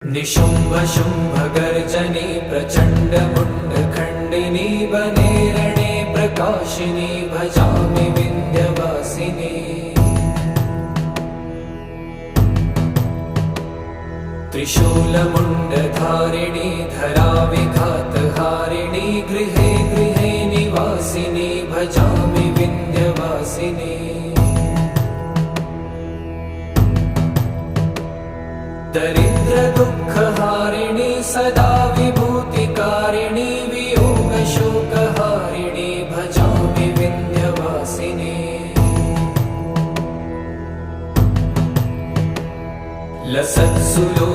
निशुम्भ शुम्भ गर्जनी प्रचण्ड मुण्ड खण्डिनी वने रणे प्रकाशिनी भजामि विन्ध्यवासिनी। त्रिशूलमुण्डधारिणी धराविघातहारिणी गृहे गृहे निवासिनी भजामि विन्ध्यवासिनी। दरिद्र दुःखहारिणी सदा विभूतिकारिणी वियोगशोकहारिणी भजामि विन्ध्यवासिनी। लसत्सुलो